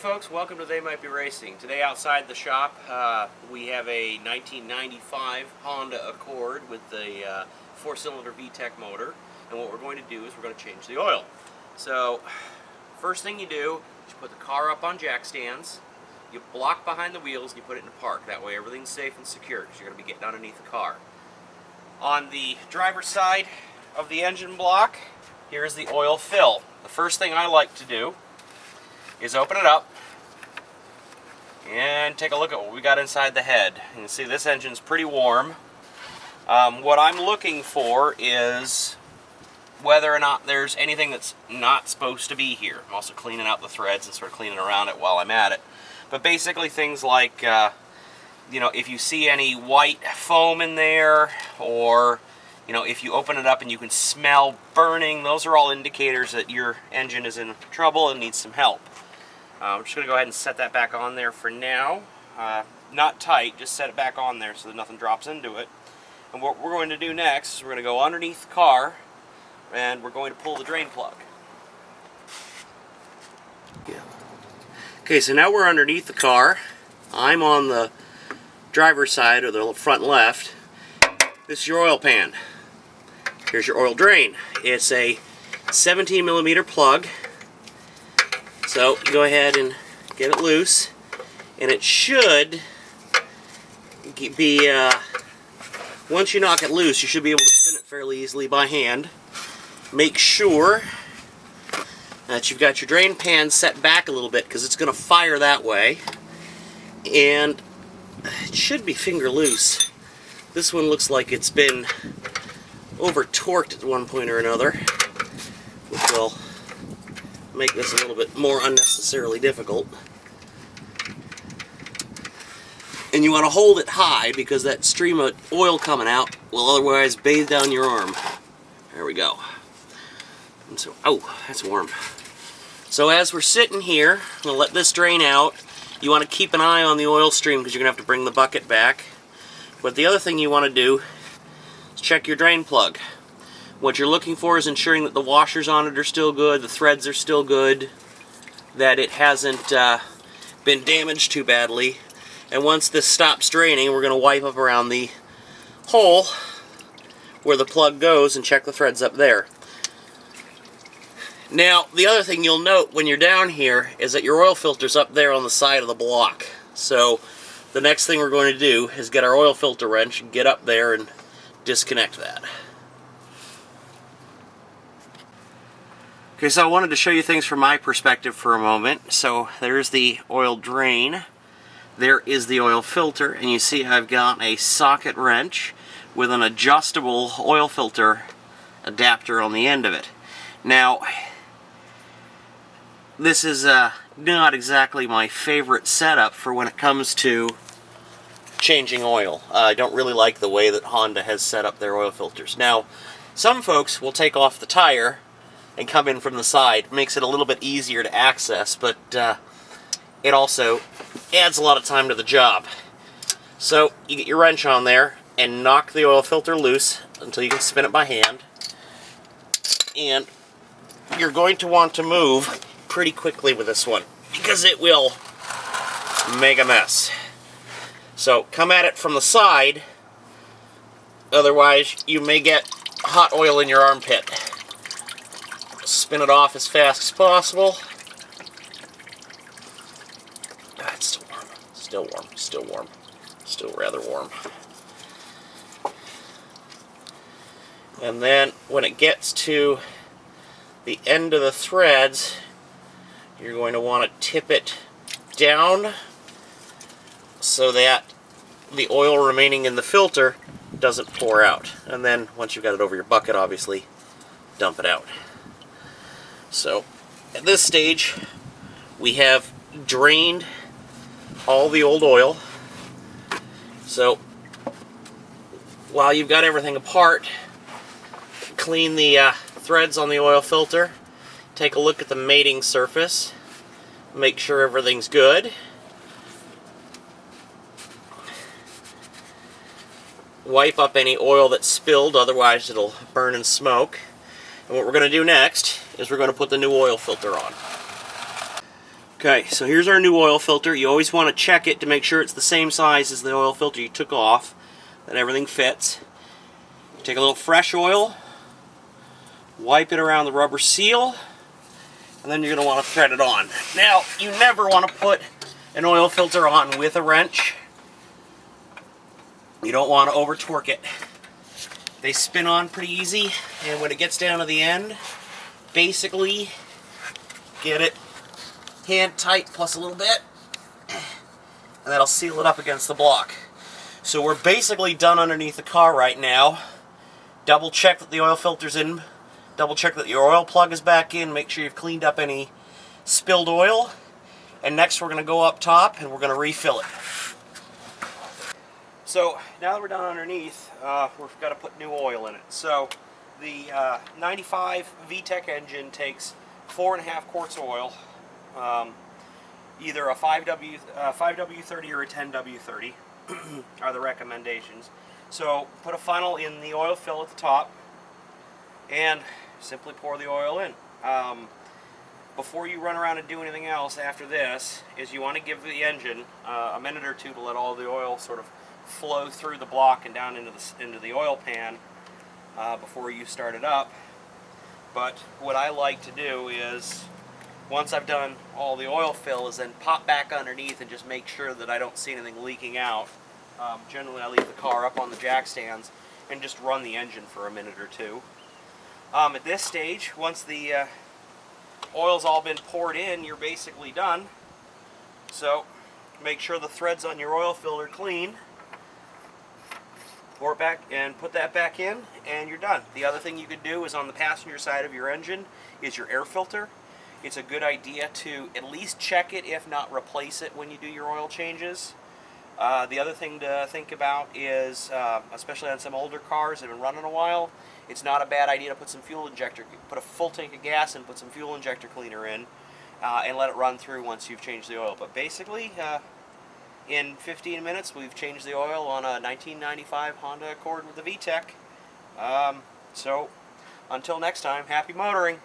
folks, welcome to They Might Be Racing. Today outside the shop we have a 1995 Honda Accord with the 4-cylinder VTEC motor, and what we're going to do is we're going to change the oil. So first thing you do is you put the car up on jack stands, you block behind the wheels and you put it in park. That way everything's safe and secure because you're going to be getting underneath the car. On the driver's side of the engine block, here's the oil fill. The first thing I like to do is open it up and take a look at what we got inside the head. You can see this engine's pretty warm. What I'm looking for is whether or not there's anything that's not supposed to be here. I'm also cleaning out the threads and sort of cleaning around it while I'm at it. But basically things like, you know, if you see any white foam in there, or you know, if you open it up and you can smell burning, those are all indicators that your engine is in trouble and needs some help. I'm just going to go ahead and set that back on there for now. Not tight, just set it back on there so that nothing drops into it. And what we're going to do next is we're going to go underneath the car and we're going to pull the drain plug. Yeah. Okay, so now we're underneath the car. I'm on the driver's side, or the front left. This is your oil pan. Here's your oil drain. It's a 17mm plug. So go ahead and get it loose, and it should be, once you knock it loose, you should be able to spin it fairly easily by hand. Make sure that you've got your drain pan set back a little bit because it's going to fire that way, and it should be finger loose. This one looks like it's been over-torqued at one point or another, which will make this a little bit more unnecessarily difficult. And you want to hold it high because that stream of oil coming out will otherwise bathe down your arm. There we go. And so, oh, that's warm. So as we're sitting here, I'm going to let this drain out. You want to keep an eye on the oil stream because you're going to have to bring the bucket back. But the other thing you want to do is check your drain plug. What you're looking for is ensuring that the washers on it are still good, the threads are still good, that it hasn't been damaged too badly. And once this stops draining, we're going to wipe up around the hole where the plug goes and check the threads up there. Now, the other thing you'll note when you're down here is that your oil filter's up there on the side of the block. So the next thing we're going to do is get our oil filter wrench and get up there and disconnect that. Okay, so I wanted to show you things from my perspective for a moment. So there's the oil drain, there is the oil filter, and you see I've got a socket wrench with an adjustable oil filter adapter on the end of it. Now, this is not exactly my favorite setup for when it comes to changing oil. I don't really like the way that Honda has set up their oil filters. Now, some folks will take off the tire and come in from the side. It makes it a little bit easier to access, but it also adds a lot of time to the job. So you get your wrench on there and knock the oil filter loose until you can spin it by hand. And you're going to want to move pretty quickly with this one because it will make a mess. So come at it from the side, otherwise you may get hot oil in your armpit. Spin it off as fast as possible. It's still warm. Still warm. Still warm. Still rather warm. And then when it gets to the end of the threads, you're going to want to tip it down so that the oil remaining in the filter doesn't pour out. And then once you've got it over your bucket, obviously, dump it out. So at this stage, we have drained all the old oil. So while you've got everything apart, clean the threads on the oil filter, take a look at the mating surface, make sure everything's good. Wipe up any oil that's spilled, otherwise it'll burn and smoke. And what we're going to do next is we're going to put the new oil filter on. Okay, so here's our new oil filter. You always want to check it to make sure it's the same size as the oil filter you took off, that everything fits. Take a little fresh oil, wipe it around the rubber seal, and then you're going to want to thread it on. Now, you never want to put an oil filter on with a wrench. You don't want to over torque it. They spin on pretty easy, and when it gets down to the end, basically get it hand tight plus a little bit, and that'll seal it up against the block. So we're basically done underneath the car right now. Double check that the oil filter's in, double check that your oil plug is back in, make sure you've cleaned up any spilled oil, and next we're going to go up top and we're going to refill it. So now that we're done underneath, we've got to put new oil in it. So the 95 VTEC engine takes 4.5 quarts of oil, either a 5W30 or a 10W30 are the recommendations. So put a funnel in the oil fill at the top and simply pour the oil in. Before you run around and do anything else after this, is you want to give the engine a minute or two to let all the oil sort of flow through the block and down into the oil pan before you start it up. But what I like to do is, once I've done all the oil fill, is then pop back underneath and just make sure that I don't see anything leaking out. Generally I leave the car up on the jack stands and just run the engine for a minute or two. At this stage, once the oil's all been poured in, you're basically done. So make sure the threads on your oil filter are clean. Pour it back and put that back in, and you're done. The other thing you could do is on the passenger side of your engine is your air filter. It's a good idea to at least check it, if not replace it, when you do your oil changes. The other thing to think about is, especially on some older cars that have been running a while, it's not a bad idea to put some fuel injector, put a full tank of gas and put some fuel injector cleaner in, and let it run through once you've changed the oil. But basically, in 15 minutes, we've changed the oil on a 1995 Honda Accord with the VTEC. So, until next time, happy motoring!